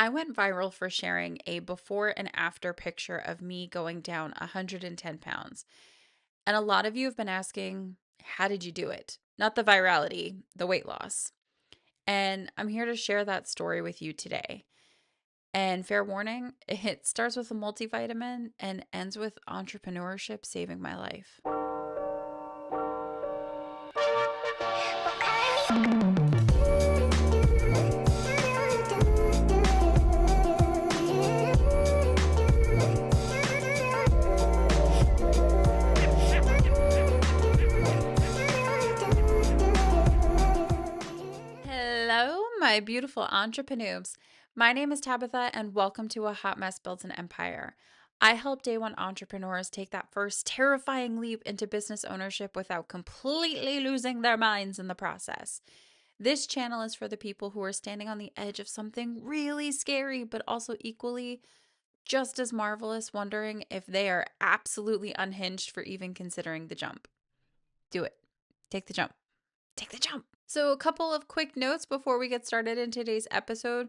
I went viral for sharing a before and after picture of me going down 110 pounds. And a lot of you have been asking, how did you do it? Not the virality, the weight loss. And I'm here to share that story with you today. And fair warning, it starts with a multivitamin and ends with entrepreneurship saving my life. Hello, my beautiful entrepreneurs. My name is Tabitha, and welcome to A Hot Mess Builds an Empire. I help day one entrepreneurs take that first terrifying leap into business ownership without completely losing their minds in the process. This channel is for the people who are standing on the edge of something really scary, but also equally just as marvelous, wondering if they are absolutely unhinged for even considering the jump. Do it. Take the jump. Take the jump. So, a couple of quick notes before we get started in today's episode.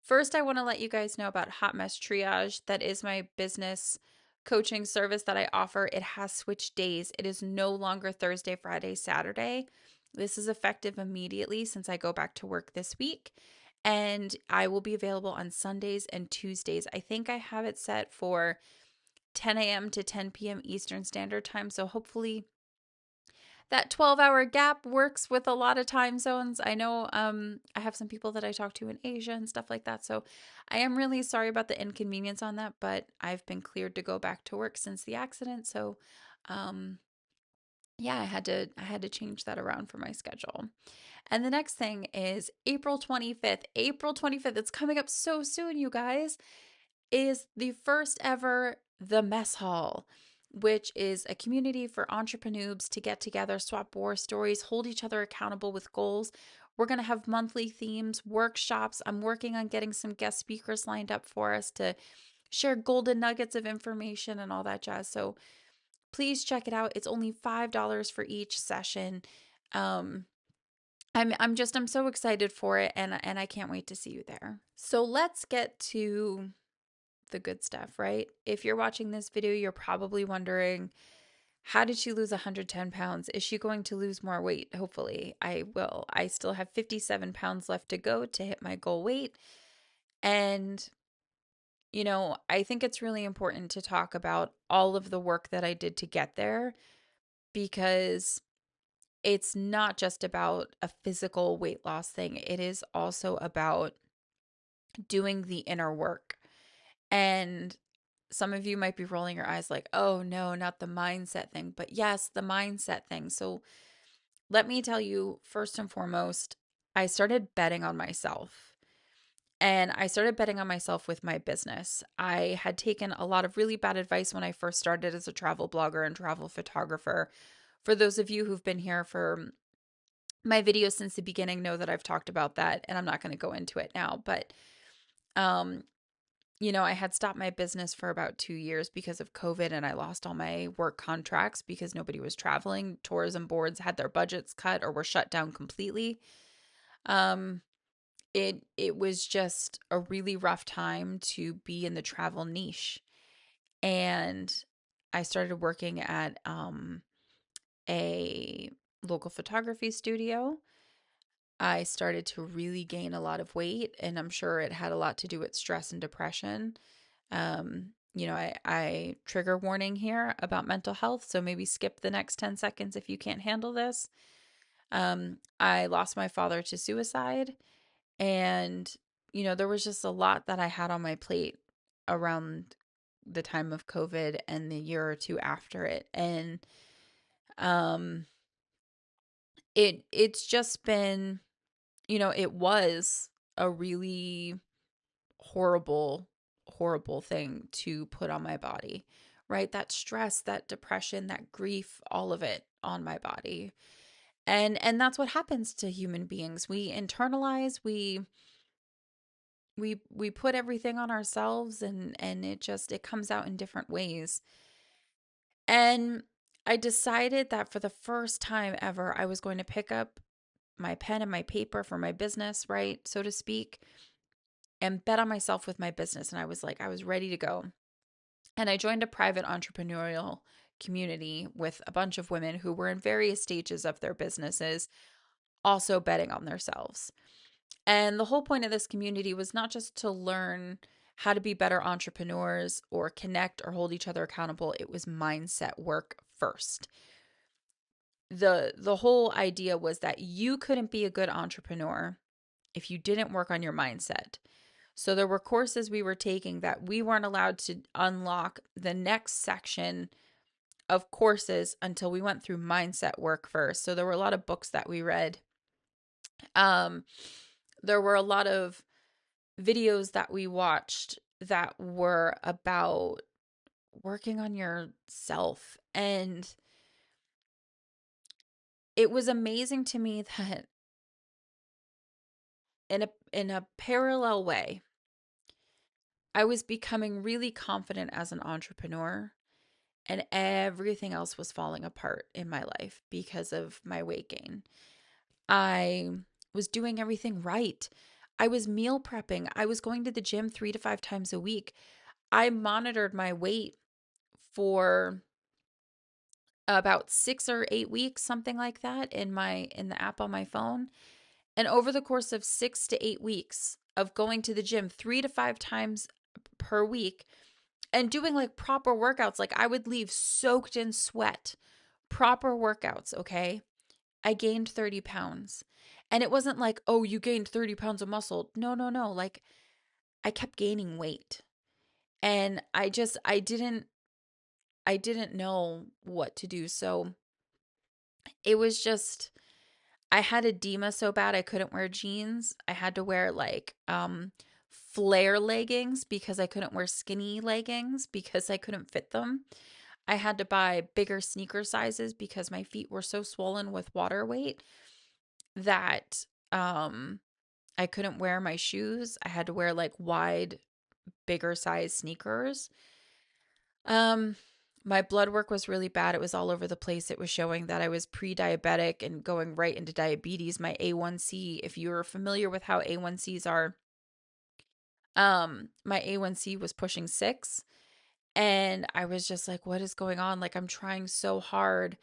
First, I want to let you guys know about Hot Mess Triage. That is my business coaching service that I offer. It has switched days. It is no longer Thursday, Friday, Saturday. This is effective immediately since I go back to work this week. And I will be available on Sundays and Tuesdays. I think I have it set for 10 a.m. to 10 p.m. Eastern Standard Time. So hopefully that 12-hour gap works with a lot of time zones. I know I have some people that I talk to in Asia and stuff like that. So I am really sorry about the inconvenience on that, but I've been cleared to go back to work since the accident. So um yeah, I had to change that around for my schedule. And the next thing is April 25th. April 25th, it's coming up so soon, you guys, is the first ever The Mess Hall, which is a community for entrepreneurs to get together, swap war stories, hold each other accountable with goals. We're going to have monthly themes, workshops. I'm working on getting some guest speakers lined up for us to share golden nuggets of information and all that jazz. So please check it out. It's only $5 for each session. Um, I'm so excited for it, and I can't wait to see you there. So let's get to the good stuff, right? If you're watching this video, you're probably wondering, how did she lose 110 pounds? Is she going to lose more weight? Hopefully, I will. I still have 57 pounds left to go to hit my goal weight. And, I think it's really important to talk about all of the work that I did to get there because it's not just about a physical weight loss thing, it is also about doing the inner work. And some of you might be rolling your eyes like, oh no, not the mindset thing. But yes, the mindset thing. So let me tell you, first and foremost, I started betting on myself. And I started betting on myself with my business. I had taken a lot of really bad advice when I first started as a travel blogger and travel photographer. For those of you who've been here for my videos since the beginning, know that I've talked about that, and I'm not going to go into it now. But um, I had stopped my business for about 2 years because of COVID, and I lost all my work contracts because nobody was traveling. Tourism boards had their budgets cut or were shut down completely. Um, it was just a really rough time to be in the travel niche. And I started working at a local photography studio. I started to really gain a lot of weight, and I'm sure it had a lot to do with stress and depression. I trigger warning here about mental health, so maybe skip the next 10 seconds if you can't handle this. I lost my father to suicide, and, there was just a lot that I had on my plate around the time of COVID and the year or two after it. And um, it's just been, it was a really horrible, horrible thing to put on my body, right? That stress, that depression, that grief, all of it on my body. And that's what happens to human beings. We internalize, we put everything on ourselves, and it comes out in different ways. And I decided that for the first time ever, I was going to pick up my pen and my paper for my business, right? So to speak, and bet on myself with my business. And I was like, I was ready to go. And I joined a private entrepreneurial community with a bunch of women who were in various stages of their businesses, also betting on themselves. And the whole point of this community was not just to learn how to be better entrepreneurs or connect or hold each other accountable. It was mindset work first. The whole idea was that you couldn't be a good entrepreneur if you didn't work on your mindset. So there were courses we were taking that we weren't allowed to unlock the next section of courses until we went through mindset work first. So there were a lot of books that we read. Um, there were a lot of videos that we watched that were about working on yourself. And it was amazing to me that in a parallel way, I was becoming really confident as an entrepreneur, and everything else was falling apart in my life because of my weight gain. I was doing everything right. I was meal prepping. I was going to the gym 3 to 5 times a week. I monitored my weight for about 6 or 8 weeks, something like that, in the app on my phone. And over the course of 6 to 8 weeks of going to the gym 3 to 5 times per week and doing like proper workouts, like I would leave soaked in sweat, proper workouts, okay? I gained 30 pounds. And it wasn't like, oh, you gained 30 pounds of muscle. No, no, no. Like I kept gaining weight. And I didn't know what to do. So it was just, I had edema so bad I couldn't wear jeans. I had to wear like flare leggings because I couldn't wear skinny leggings because I couldn't fit them. I had to buy bigger sneaker sizes because my feet were so swollen with water weight that I couldn't wear my shoes. I had to wear like wide, bigger size sneakers. Um, my blood work was really bad. It was all over the place. It was showing that I was pre-diabetic and going right into diabetes. My A1C, if you're familiar with how A1Cs are, my A1C was pushing 6, and I was just like, what is going on? Like I'm trying so hard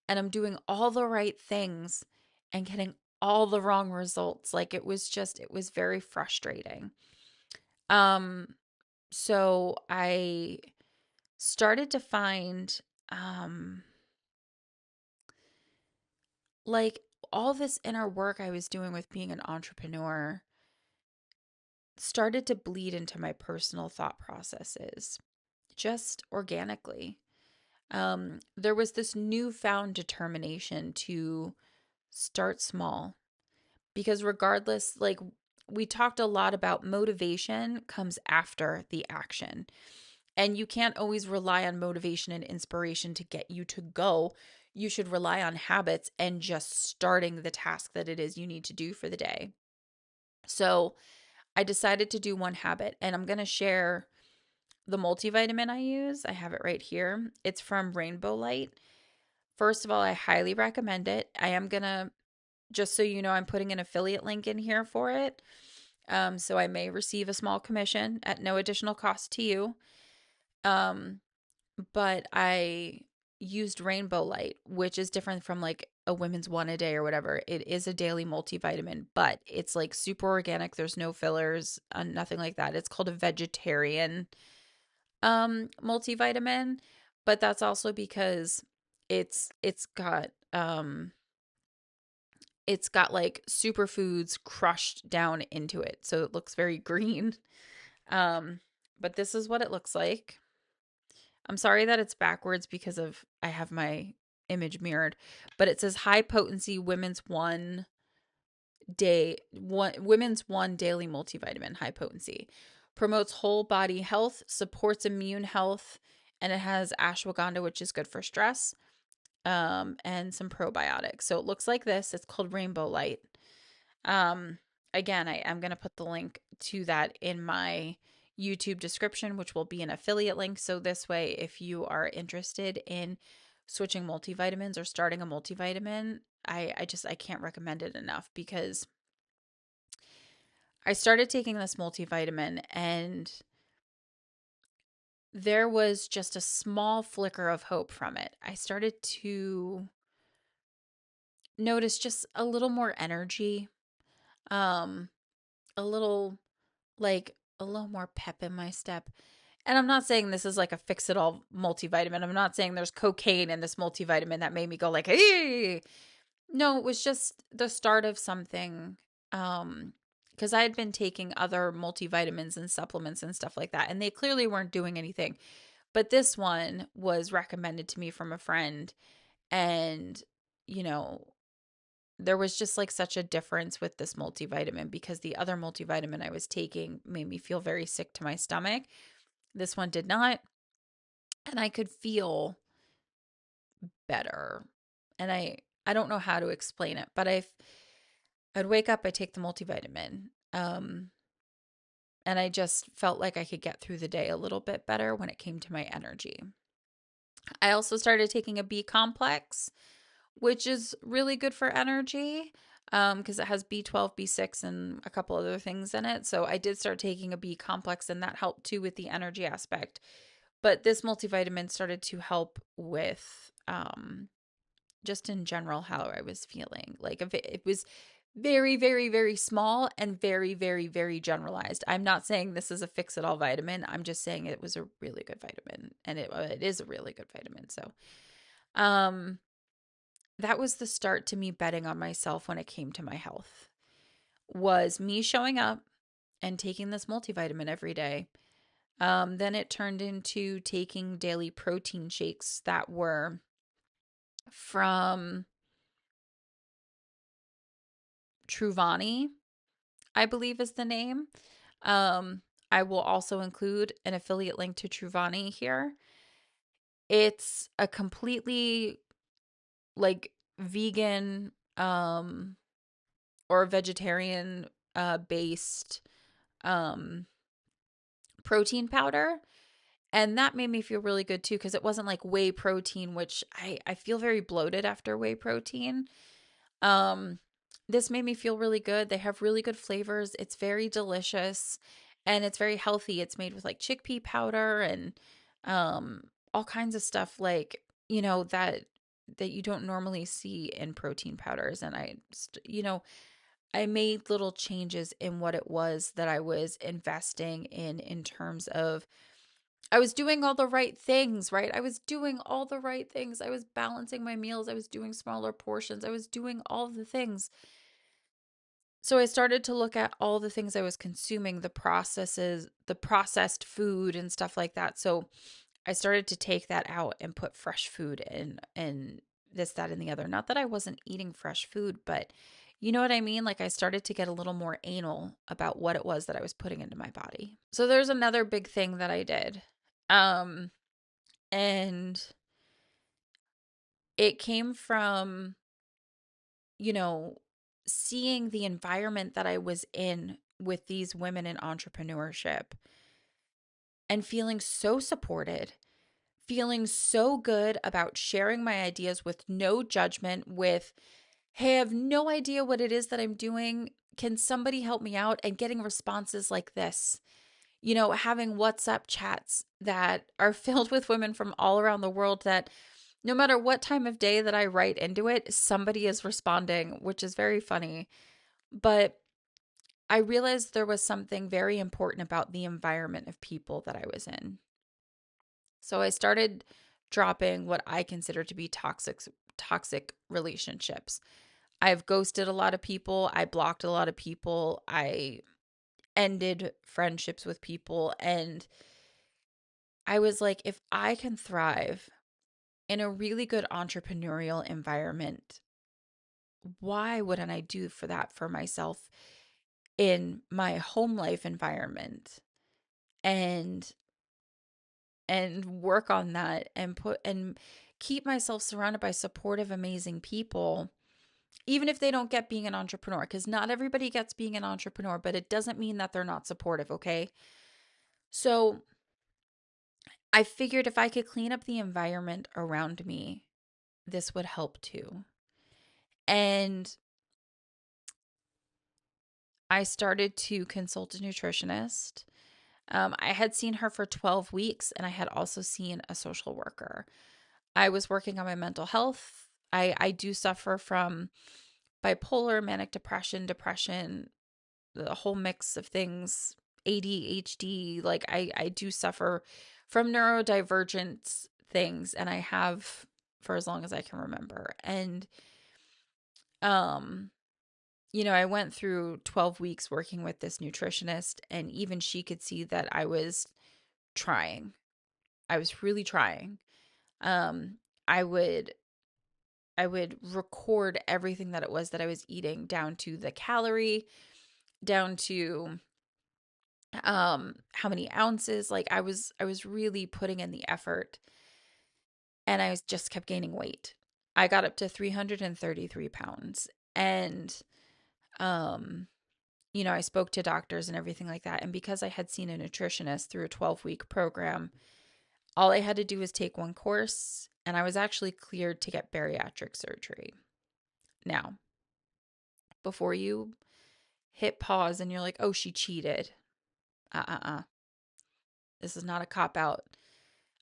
and I'm doing all the right things and getting all the wrong results. Like it was very frustrating. Um, so I started to find um like all this inner work I was doing with being an entrepreneur started to bleed into my personal thought processes just organically. There was this newfound determination to start small because, regardless, like we talked a lot about, motivation comes after the action. And you can't always rely on motivation and inspiration to get you to go. You should rely on habits and just starting the task that it is you need to do for the day. So I decided to do one habit, and I'm going to share the multivitamin I use. I have it right here. It's from Rainbow Light. First of all, I highly recommend it. I am going to, just so you know, I'm putting an affiliate link in here for it. So I may receive a small commission at no additional cost to you. Um, but I used Rainbow Light, which is different from like a women's one a day or whatever. It is a daily multivitamin, but it's like super organic. There's no fillers, nothing like that. It's called a vegetarian multivitamin, but that's also because it's got it's got like superfoods crushed down into it. So it looks very green. Um but this is what it looks like. I'm sorry that it's backwards because of I have my image mirrored, but it says high potency women's one daily multivitamin, high potency. Promotes whole body health, supports immune health, and it has ashwagandha, which is good for stress, and some probiotics. So it looks like this. It's called Rainbow Light. Um, Again, I am going to put the link to that in my YouTube description, which will be an affiliate link. So this way, if you are interested in switching multivitamins or starting a multivitamin, I can't recommend it enough because I started taking this multivitamin, and there was just a small flicker of hope from it. I started to notice just a little more energy, um, a little a little more pep in my step. And I'm not saying this is like a fix it all multivitamin. I'm not saying there's cocaine in this multivitamin that made me go like, hey. No, it was just the start of something. Because I had been taking other multivitamins and supplements and stuff like that, and they clearly weren't doing anything. But this one was recommended to me from a friend, and you know, there was just like such a difference with this multivitamin because the other multivitamin I was taking made me feel very sick to my stomach. This one did not, and I could feel better. And I don't know how to explain it, but I'd wake up, I take the multivitamin. And I just felt like I could get through the day a little bit better when it came to my energy. I also started taking a B complex, which is really good for energy because it has B12, B6, and a couple other things in it. So I did start taking a B complex, and that helped too with the energy aspect. But this multivitamin started to help with just in general how I was feeling. Like if it was very, very, very small and very, very, very generalized. I'm not saying this is a fix it all vitamin. I'm just saying it was a really good vitamin, and it is a really good vitamin. So, um, that was the start to me betting on myself when it came to my health. Was me showing up and taking this multivitamin every day. Then it turned into taking daily protein shakes that were from Truvani, I believe is the name. Um, I will also include an affiliate link to Truvani here. It's a completely like vegan or vegetarian based um protein powder. And that made me feel really good too because it wasn't like whey protein, which I feel very bloated after whey protein. Um, this made me feel really good. They have really good flavors. It's very delicious and it's very healthy. It's made with like chickpea powder and all kinds of stuff like, that you don't normally see in protein powders. And I made little changes in what it was that I was investing in terms of I was doing all the right things, right? I was doing all the right things. I was balancing my meals. I was doing smaller portions. I was doing all the things. So I started to look at all the things I was consuming, the processes, the processed food and stuff like that. So I started to take that out and put fresh food in and this, that, and the other. Not that I wasn't eating fresh food, but you know what I mean? Like I started to get a little more anal about what it was that I was putting into my body. So there's another big thing that I did. Um, and it came from, you know, seeing the environment that I was in with these women in entrepreneurship and feeling so supported, feeling so good about sharing my ideas with no judgment, with, hey, I have no idea what it is that I'm doing. Can somebody help me out? And getting responses like this, having WhatsApp chats that are filled with women from all around the world that no matter what time of day that I write into it, somebody is responding, which is very funny. But I realized there was something very important about the environment of people that I was in. So I started dropping what I consider to be toxic relationships. I've ghosted a lot of people, I blocked a lot of people, I ended friendships with people, and I was like, if I can thrive in a really good entrepreneurial environment, why wouldn't I do for that for myself in my home life environment and work on that and keep myself surrounded by supportive, amazing people, even if they don't get being an entrepreneur, because not everybody gets being an entrepreneur, but it doesn't mean that they're not supportive, okay? So I figured if I could clean up the environment around me, this would help too. And I started to consult a nutritionist. I had seen her for 12 weeks, and I had also seen a social worker. I was working on my mental health. I do suffer from bipolar, manic depression, the whole mix of things, ADHD. Like I do suffer from neurodivergent things, and I have for as long as I can remember. And um I went through 12 weeks working with this nutritionist, and even she could see that I was trying. I was really trying. Um, I would record everything that it was that I was eating, down to the calorie, down to how many ounces. Like I was really putting in the effort, and I was just kept gaining weight. I got up to 333 pounds. And um I spoke to doctors and everything like that. And because I had seen a nutritionist through a 12-week program, all I had to do was take one course, and I was actually cleared to get bariatric surgery. Now, before you hit pause and you're like, oh, she cheated. This is not a cop out.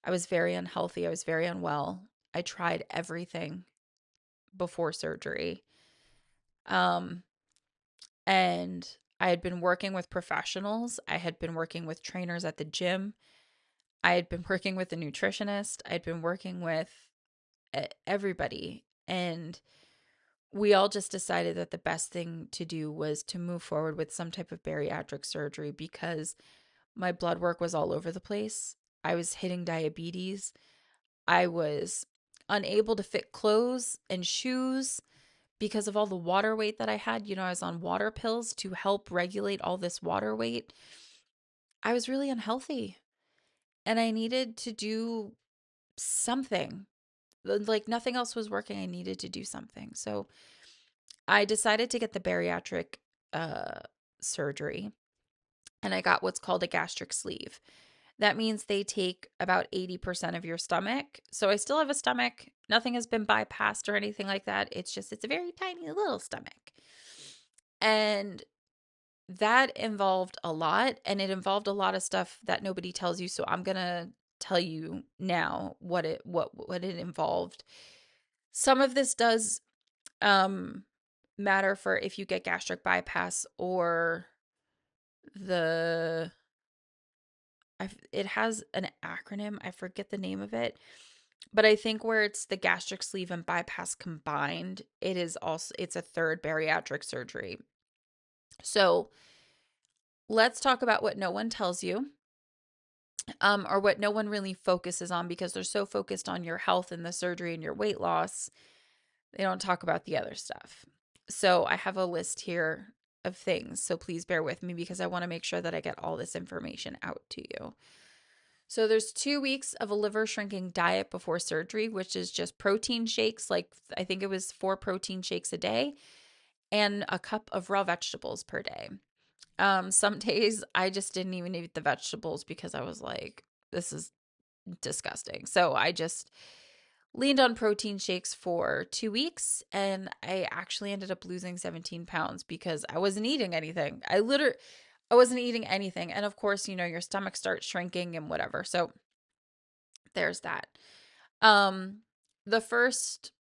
I was very unhealthy. I was very unwell. I tried everything before surgery. Um, and I had been working with professionals. I had been working with trainers at the gym. I had been working with a nutritionist. I'd been working with everybody. And we all just decided that the best thing to do was to move forward with some type of bariatric surgery, because my blood work was all over the place. I was hitting diabetes. I was unable to fit clothes and shoes because of all the water weight that I had. I was on water pills to help regulate all this water weight. I was really unhealthy, and I needed to do something. Like nothing else was working. I needed to do something. So I decided to get the bariatric uh, surgery, and I got what's called a gastric sleeve. That means they take about 80% of your stomach. So I still have a stomach. Nothing has been bypassed or anything like that. It's a very tiny little stomach. And that involved a lot, and it involved a lot of stuff that nobody tells you. So I'm going to tell you now what it involved. Some of this does um matter for if you get gastric bypass, or the it has an acronym. I forget the name of it. But I think where it's the gastric sleeve and bypass combined, it's a third bariatric surgery. So let's talk about what no one tells you, or what no one really focuses on, because they're so focused on your health and the surgery and your weight loss. They don't talk about the other stuff. So I have a list here of things. So please bear with me, because I want to make sure that I get all this information out to you. So there's 2 weeks of a liver shrinking diet before surgery, which is just protein shakes. Like I think it was 4 protein shakes a day and a cup of raw vegetables per day. Some days I just didn't even eat the vegetables because I was like, this is disgusting. So I just leaned on protein shakes for 2 weeks, and I actually ended up losing 17 pounds because I wasn't eating anything. I wasn't eating anything. And of course, your stomach starts shrinking and whatever. So there's that. The first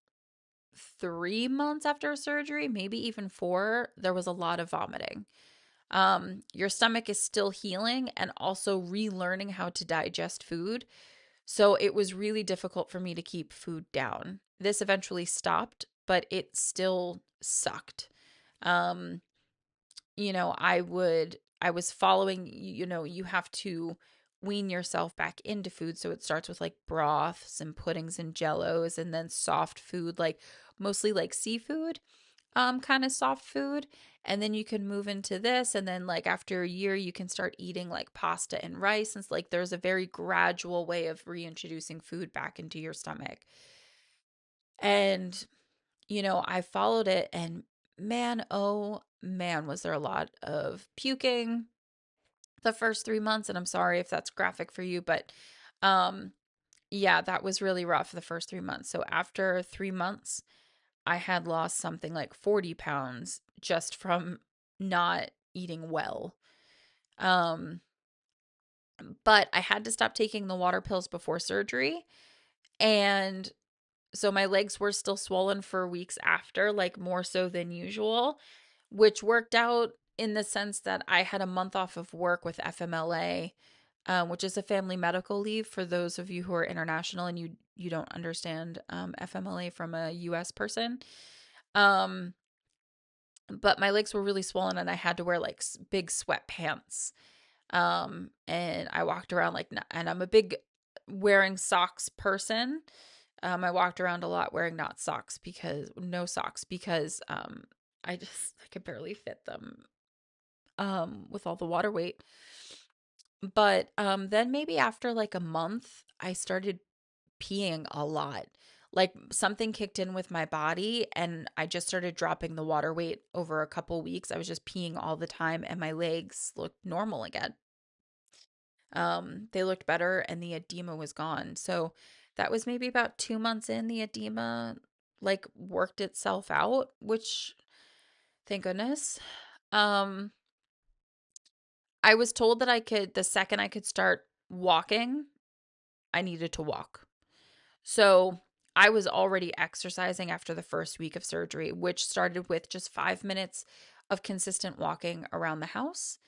3 months after surgery, maybe even 4, there was a lot of vomiting. Your stomach is still healing and also relearning how to digest food. So it was really difficult for me to keep food down. This eventually stopped, but it still sucked. Um, I was following, you have to wean yourself back into food. So it starts with like broths and puddings and jellos, and then soft food, like mostly like seafood, kind of soft food. And then you can move into this. And then like after a year, you can start eating like pasta and rice. And it's like there's a very gradual way of reintroducing food back into your stomach. And, I followed it, and man, oh man, was there a lot of puking the first 3 months. And I'm sorry if that's graphic for you, but um, yeah, that was really rough the first 3 months. So after 3 months, I had lost something like 40 pounds just from not eating well. Um, but I had to stop taking the water pills before surgery. And so my legs were still swollen for weeks after, like more so than usual, which worked out in the sense that I had a month off of work with FMLA, which is a family medical leave for those of you who are international and you don't understand FMLA from a US person. Um, but my legs were really swollen and I had to wear like big sweatpants. And I walked around like, and I'm a big wearing socks person. I walked around a lot wearing not socks because no socks because I could barely fit them with all the water weight. But then maybe after like a month, I started peeing a lot. Like something kicked in with my body and I just started dropping the water weight over a couple weeks. I was just peeing all the time and my legs looked normal again. They looked better and the edema was gone. So that was maybe about 2 months in, the edema like worked itself out, which thank goodness. Um, I was told that the second I could start walking, I needed to walk. So I was already exercising after the first week of surgery, which started with just 5 minutes of consistent walking around the house,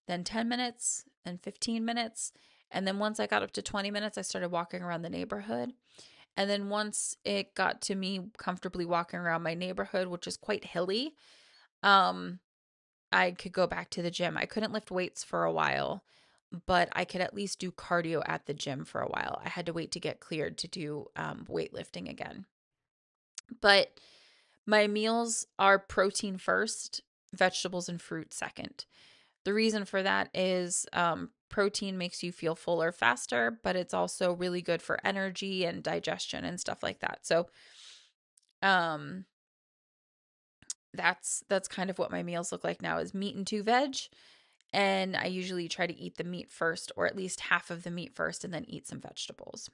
then 10 minutes, then 15 minutes. And then once I got up to 20 minutes, I started walking around the neighborhood. And then once it got to me comfortably walking around my neighborhood, which is quite hilly, um, I could go back to the gym. I couldn't lift weights for a while, but I could at least do cardio at the gym for a while. I had to wait to get cleared to do weightlifting again. But my meals are protein first, vegetables and fruit second. The reason for that is protein makes you feel fuller faster, but it's also really good for energy and digestion and stuff like that. So um, that's kind of what my meals look like now is meat and two veg. And I usually try to eat the meat first, or at least half of the meat first, and then eat some vegetables.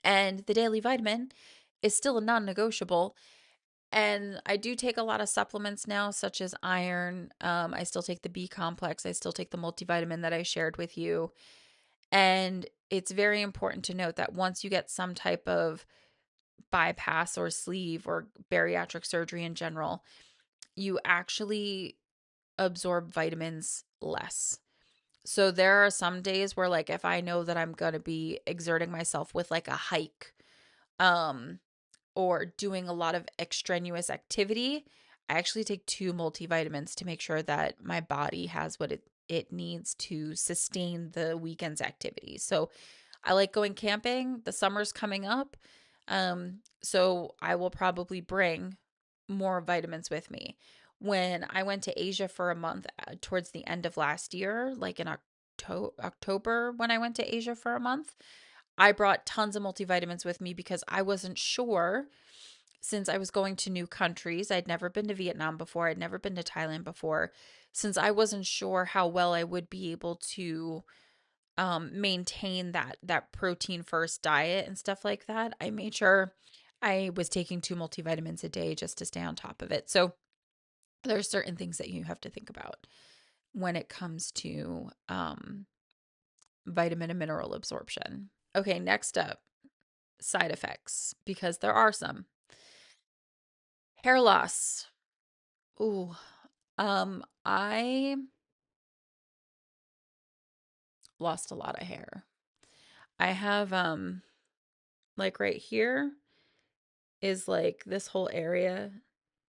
And the daily vitamin is still a non negotiable. And I do take a lot of supplements now, such as iron. I still take the B complex. I still take the multivitamin that I shared with you. And it's very important to note that once you get some type of bypass or sleeve or bariatric surgery in general, you actually absorb vitamins less. So there are some days where like if I know that I'm going to be exerting myself with like a hike um or doing a lot of extraneous activity, I actually take two multivitamins to make sure that my body has what it needs to sustain the weekend's activities. So I like going camping. The summer's coming up. So I will probably bring more vitamins with me. When I went to Asia for a month towards the end of last year, like in October, when I went to Asia for a month, I brought tons of multivitamins with me because I wasn't sure since I was going to new countries. I'd never been to Vietnam before, I'd never been to Thailand before. Since I wasn't sure how well I would be able to maintain that protein first diet and stuff like that, I made sure I was taking two multivitamins a day just to stay on top of it. So there's certain things that you have to think about when it comes to vitamin and mineral absorption. Okay, next up, side effects, because there are some. Hair loss. Ooh, I lost a lot of hair. I have like right here is like this whole area.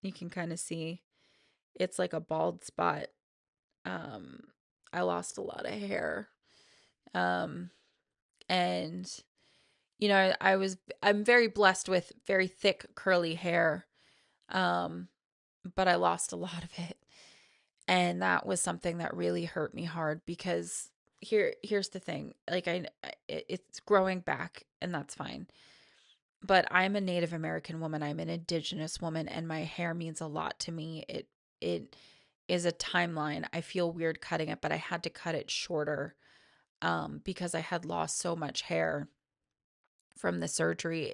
You can kind of see it's like a bald spot. Um, I lost a lot of hair. Um, and I'm very blessed with very thick curly hair. Um, but I lost a lot of it. And that was something that really hurt me hard because here's the thing. Like it's growing back and that's fine. But I'm a Native American woman. I'm an indigenous woman and my hair means a lot to me. It is a timeline. I feel weird cutting it, but I had to cut it shorter because I had lost so much hair from the surgery.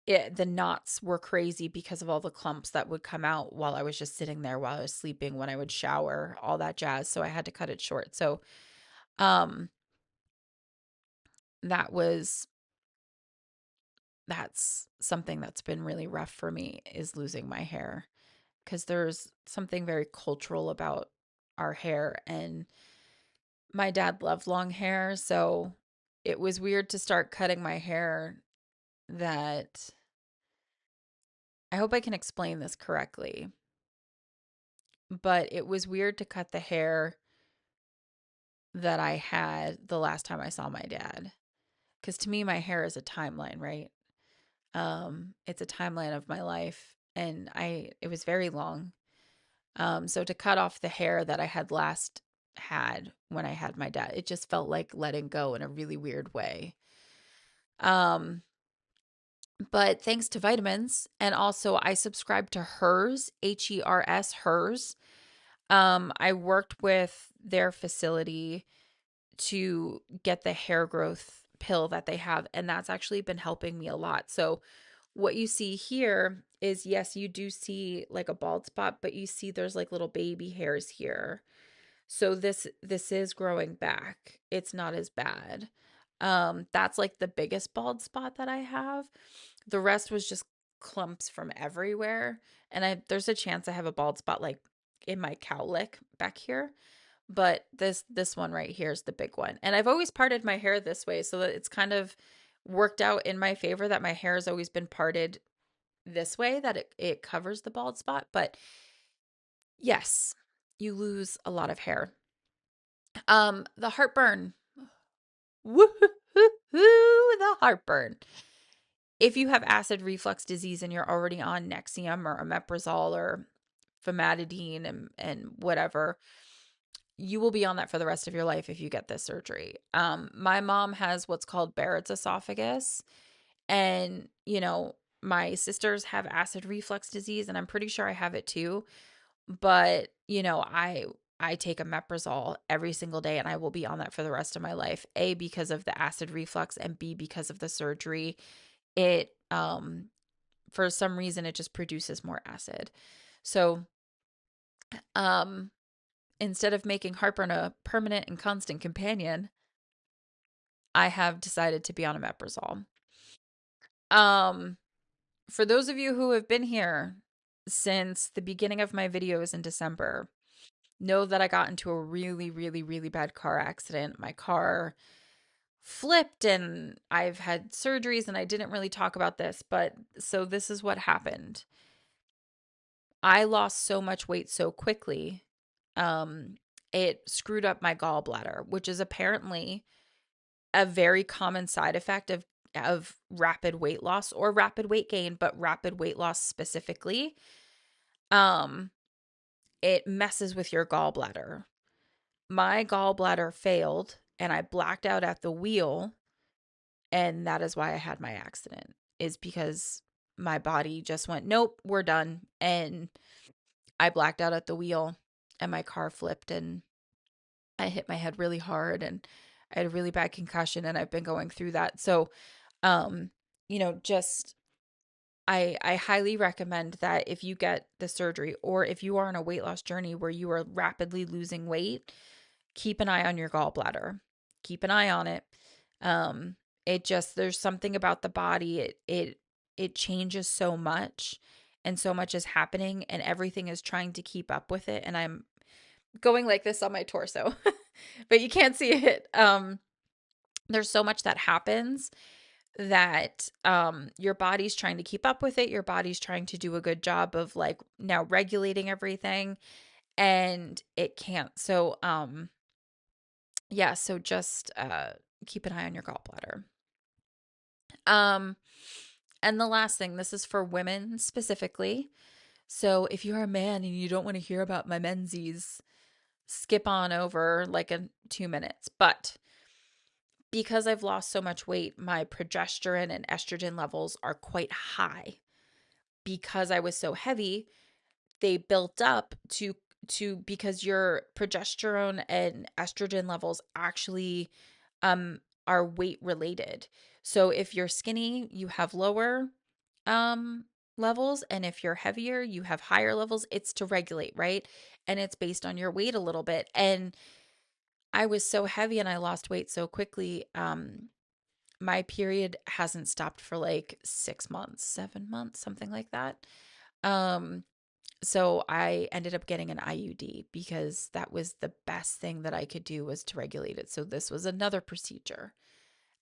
the knots were crazy because of all the clumps that would come out while I was just sitting there while I was sleeping, when I would shower, all that jazz. So I had to cut it short. So um that was that's something that's been really rough for me, is losing my hair, because there's something very cultural about our hair, and my dad loved long hair, so it was weird to start cutting my hair. That I hope I can explain this correctly, but it was weird to cut the hair that I had the last time I saw my dad. Because to me, my hair is a timeline, right? It's a timeline of my life, and it was very long. So to cut off the hair that I had last had when I had my dad, it just felt like letting go in a really weird way. Um, but thanks to vitamins, and also I subscribed to Hers, Hers, Hers. I worked with their facility to get the hair growth pill that they have, and that's actually been helping me a lot. So what you see here is, yes, you do see like a bald spot, but you see there's like little baby hairs here. So this is growing back. It's not as bad. That's like the biggest bald spot that I have. The rest was just clumps from everywhere. And there's a chance I have a bald spot like in my cowlick back here. But this one right here is the big one. And I've always parted my hair this way, so that it's kind of worked out in my favor that my hair has always been parted this way, that it covers the bald spot. But yes, you lose a lot of hair. The heartburn. Woo-hoo-hoo, the heartburn. If you have acid reflux disease and you're already on Nexium or omeprazole or famotidine and whatever, you will be on that for the rest of your life if you get this surgery. My mom has what's called Barrett's esophagus, and my sisters have acid reflux disease, and I'm pretty sure I have it too. But I take omeprazole every single day, and I will be on that for the rest of my life. A, because of the acid reflux, and B, because of the surgery. It for some reason it just produces more acid. So um instead of making heartburn a permanent and constant companion, I have decided to be on omeprazole. Um, for those of you who have been here since the beginning of my videos in December, know that I got into a really, really, really bad car accident. My car flipped, and I've had surgeries, and I didn't really talk about this, but so this is what happened. I lost so much weight so quickly. Um, it screwed up my gallbladder, which is apparently a very common side effect of rapid weight loss or rapid weight gain, but rapid weight loss specifically. Um, it messes with your gallbladder. My gallbladder failed, and I blacked out at the wheel, and that is why I had my accident. Is because my body just went, nope, we're done, and I blacked out at the wheel, and my car flipped, and I hit my head really hard, and I had a really bad concussion, and I've been going through that. So um just I highly recommend that if you get the surgery, or if you are on a weight loss journey where you are rapidly losing weight, keep an eye on your gallbladder. Keep an eye on it. It just, there's something about the body. It changes so much, and so much is happening, and everything is trying to keep up with it. And I'm going like this on my torso, but you can't see it. There's so much that happens that your body's trying to keep up with it. Your body's trying to do a good job of like now regulating everything, and it can't. So yeah, so just keep an eye on your gallbladder. Um and the last thing, this is for women specifically. So if you're a man and you don't want to hear about my menses, skip on over like 2 minutes. But because I've lost so much weight, my progesterone and estrogen levels are quite high. Because I was so heavy, they built up to because your progesterone and estrogen levels actually are weight related. So if you're skinny, you have lower. um levels, and if you're heavier, you have higher levels. It's to regulate, right? And it's based on your weight a little bit. And I was so heavy and I lost weight so quickly. My period hasn't stopped for like 6 months, 7 months, something like that. Um so I ended up getting an IUD because that was the best thing that I could do, was to regulate it. So this was another procedure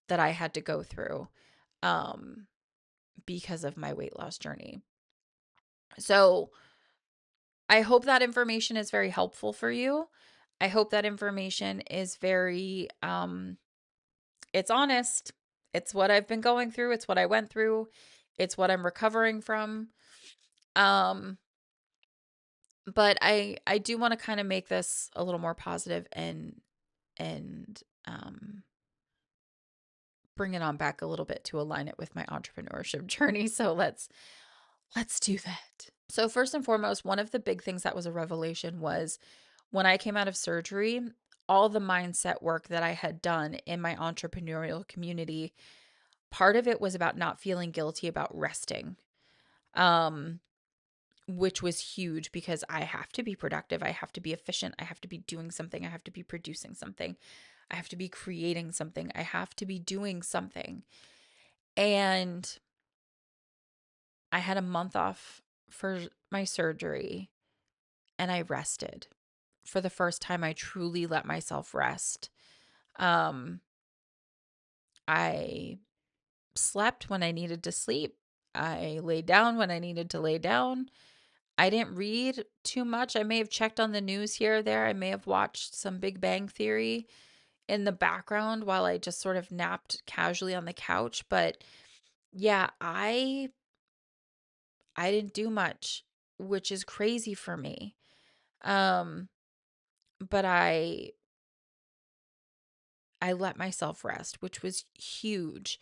that I had to go through um because of my weight loss journey. So I hope that information is very helpful for you. I hope that information is very it's honest. It's what I've been going through, it's what I went through, it's what I'm recovering from. Um but I do want to kind of make this a little more positive and bring it on back a little bit to align it with my entrepreneurship journey. So let's do that. So first and foremost, one of the big things that was a revelation was when I came out of surgery, all the mindset work that I had done in my entrepreneurial community, part of it was about not feeling guilty about resting. Um which was huge because I have to be productive, I have to be efficient, I have to be doing something, I have to be producing something, I have to be creating something, I have to be doing something. And I had a month off for my surgery and I rested. For the first time, I truly let myself rest. Um, I slept when I needed to sleep. I laid down when I needed to lay down. I didn't read too much. I may have checked on the news here or there. I may have watched some Big Bang Theory in the background while I just sort of napped casually on the couch. But yeah, I didn't do much, which is crazy for me. Um, but I let myself rest, which was huge.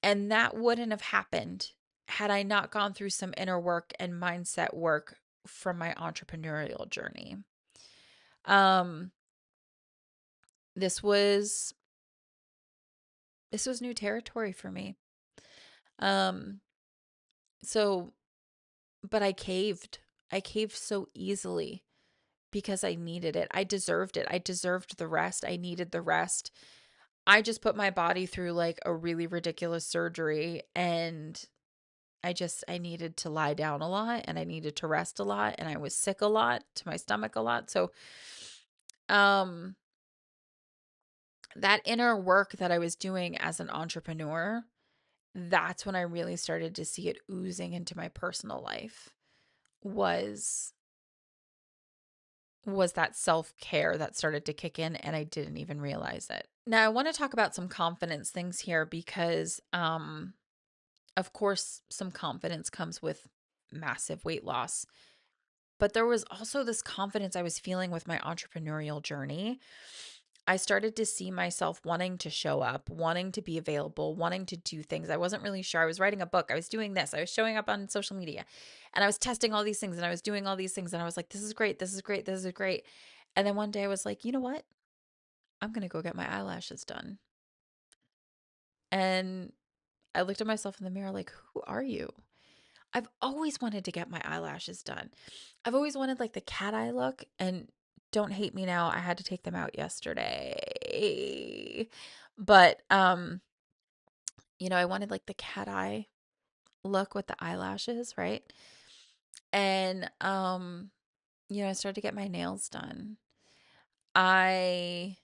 And that wouldn't have happened had I not gone through some inner work and mindset work from my entrepreneurial journey. Um, this was this was new territory for me. Um, so but I caved. I caved so easily because I needed it. I deserved it. I deserved the rest. I needed the rest. I just put my body through like a really ridiculous surgery, and I needed to lie down a lot and I needed to rest a lot, and I was sick a lot to my stomach a lot. So um that inner work that I was doing as an entrepreneur, that's when I really started to see it oozing into my personal life, was was that self-care that started to kick in and I didn't even realize it. Now I want to talk about some confidence things here because of course some confidence comes with massive weight loss. But there was also this confidence I was feeling with my entrepreneurial journey. I started to see myself wanting to show up, wanting to be available, wanting to do things. I wasn't really sure. I was writing a book. I was doing this. I was showing up on social media and I was testing all these things and I was doing all these things. And I was like, this is great. This is great. This is great. And then one day I was like, you know what? I'm going to go get my eyelashes done. And I looked at myself in the mirror like, who are you? I've always wanted to get my eyelashes done. I've always wanted like the cat eye look, and don't hate me now, I had to take them out yesterday. But I wanted like the cat eye look with the eyelashes, right? And I started to get my nails done. I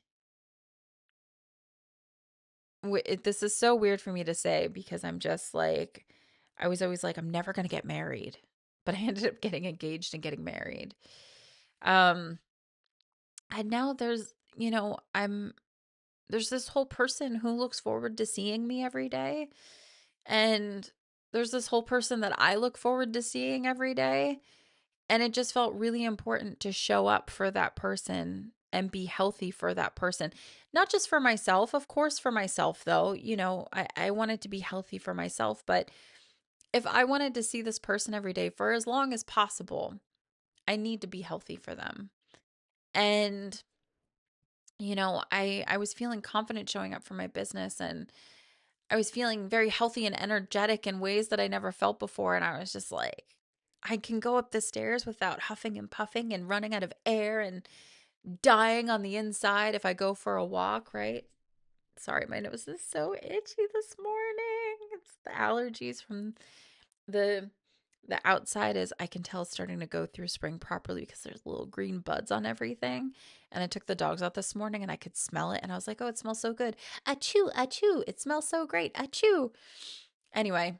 this is so weird for me to say because I'm just like, I was always like, I'm never going to get married. But I ended up getting engaged and getting married. Um, and now there's this whole person who looks forward to seeing me every day. And there's this whole person that I look forward to seeing every day. And it just felt really important to show up for that person and be healthy for that person. Not just for myself, of course, for myself, though. I wanted to be healthy for myself. But if I wanted to see this person every day for as long as possible, I need to be healthy for them. And I was feeling confident showing up for my business, and I was feeling very healthy and energetic in ways that I never felt before. And I was just like, I can go up the stairs without huffing and puffing and running out of air and dying on the inside if I go for a walk, right? Sorry, my nose is so itchy this morning. It's the allergies from the the outside is I can tell starting to go through spring properly because there's little green buds on everything. And I took the dogs out this morning and I could smell it and I was like, "Oh, it smells so good. Achoo, achoo. It smells so great. Achoo." Anyway,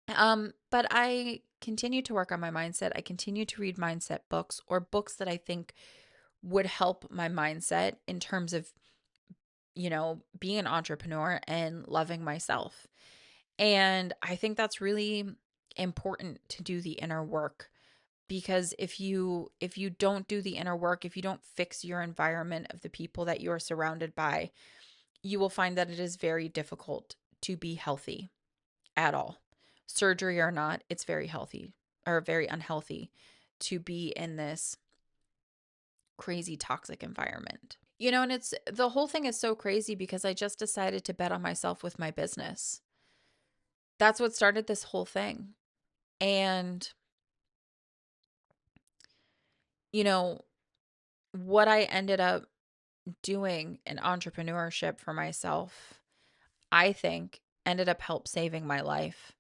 but I continue to work on my mindset. I continue to read mindset books or books that I think would help my mindset in terms of, being an entrepreneur and loving myself. And I think that's really important to do the inner work, because if you don't do the inner work, if you don't fix your environment of the people that you're surrounded by, you will find that it is very difficult to be healthy at all. Surgery or not, it's very healthy or very unhealthy to be in this crazy toxic environment. And it's the whole thing is so crazy because I just decided to bet on myself with my business. That's what started this whole thing. And you know, what I ended up doing in entrepreneurship for myself, I think ended up help saving my life,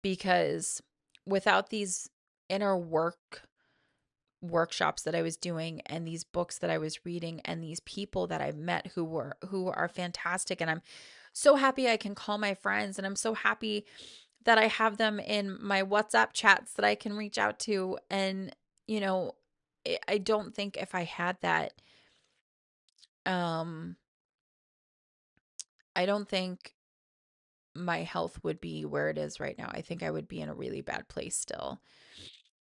because without these inner workshops that I was doing and these books that I was reading and these people that I've met who are fantastic, and I'm so happy I can call my friends, and I'm so happy that I have them in my WhatsApp chats that I can reach out to. And you know I don't think if I had that, um I don't think my health would be where it is right now. I think I would be in a really bad place still.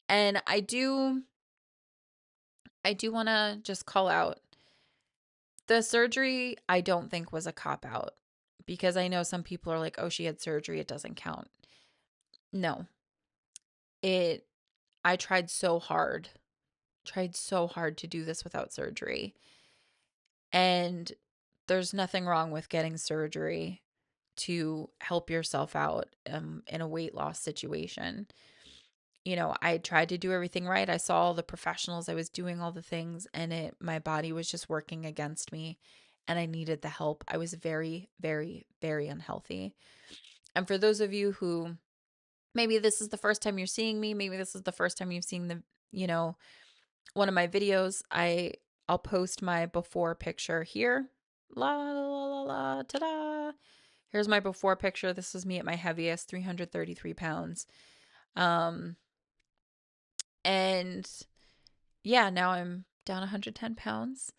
And I do want to just call out the surgery. I don't think was a cop out, because I know some people are like, "Oh, she had surgery, it doesn't count." No. It I tried so hard to do this without surgery. And there's nothing wrong with getting surgery to help yourself out in a weight loss situation. I tried to do everything right. I saw all the professionals, I was doing all the things, and my body was just working against me, and I needed the help. I was very, very, very unhealthy. And for those of you who maybe this is the first time you're seeing me, maybe this is the first time you've seen you know, one of my videos, I'll post my before picture here. La la la la, ta-da. Here's my before picture. This was me at my heaviest, 333 pounds. Um, and yeah, now I'm down 110 pounds.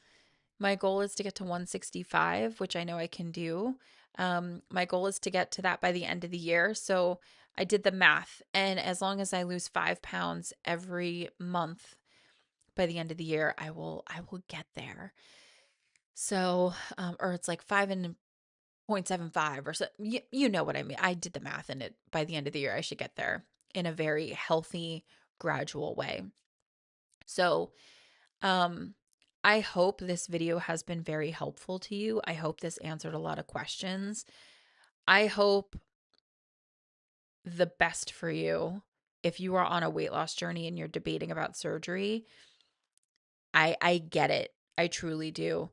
My goal is to get to 165, which I know I can do. My goal is to get to that by the end of the year. So I did the math, and as long as I lose 5 pounds every month by the end of the year, I will get there. So, or it's like 5.75 or so. You know what I mean. I did the math, and it by the end of the year, I should get there in a very healthy, gradual way. So, um, I hope this video has been very helpful to you. I hope this answered a lot of questions. I hope the best for you. If you are on a weight loss journey and you're debating about surgery, I get it. I truly do.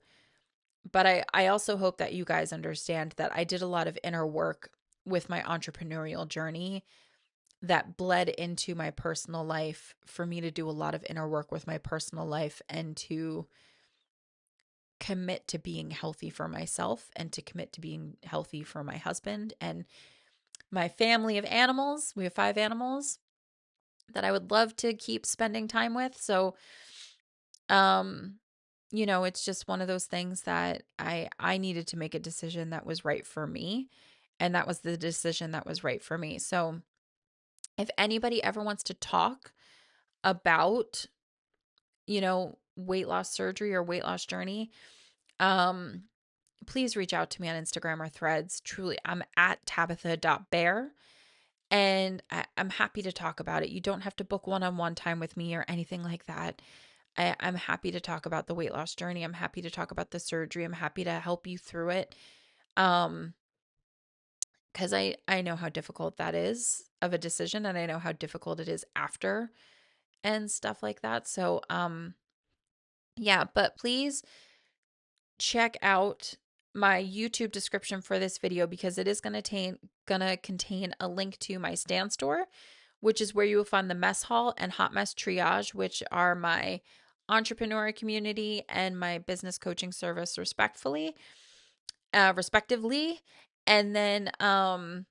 But I also hope that you guys understand that I did a lot of inner work with my entrepreneurial journey that bled into my personal life, for me to do a lot of inner work with my personal life and to commit to being healthy for myself and to commit to being healthy for my husband and my family of animals. We have 5 animals that I would love to keep spending time with. So, um, it's just one of those things that I needed to make a decision that was right for me, and that was the decision that was right for me. So, if anybody ever wants to talk about, weight loss surgery or weight loss journey, um, please reach out to me on Instagram or Threads. Truly, I'm at tabitha.bear, and I'm happy to talk about it. You don't have to book one-on-one time with me or anything like that. I'm happy to talk about the weight loss journey. I'm happy to talk about the surgery. I'm happy to help you through it. Um, because I know how difficult that is of a decision, and I know how difficult it is after and stuff like that. So, yeah, but please check out my YouTube description for this video because it is gonna contain a link to my stand store, which is where you will find the mess hall and hot mess triage, which are my entrepreneur community and my business coaching service respectively. And then I'm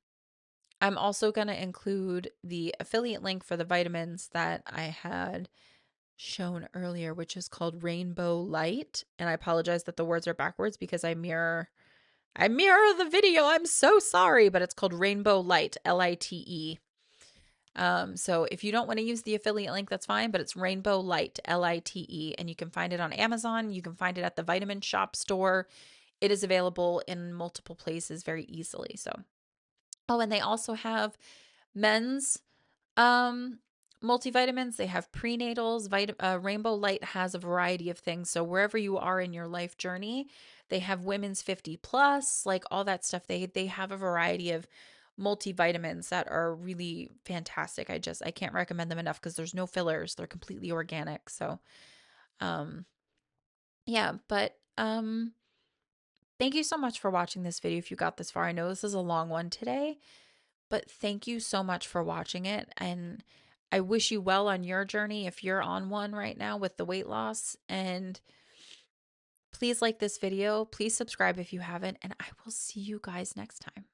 also gonna include the affiliate link for the vitamins that I had shown earlier, which is called Rainbow Light. And I apologize that the words are backwards because I mirror the video. I'm so sorry, but it's called Rainbow Light, Lite. So if you don't want to use the affiliate link, that's fine, but it's Rainbow Light, Lite, and you can find it on Amazon. You can find it at the Vitamin Shop store. It is available in multiple places very easily. So, oh, and they also have men's um, multivitamins. They have prenatals. Rainbow Light has a variety of things. So wherever you are in your life journey, they have women's 50 plus, like all that stuff. They have a variety of multivitamins that are really fantastic. I can't recommend them enough because there's no fillers. They're completely organic. So um yeah, but thank you so much for watching this video if you got this far. I know this is a long one today, but thank you so much for watching it. And I wish you well on your journey if you're on one right now with the weight loss. And please like this video. Please subscribe if you haven't. And I will see you guys next time.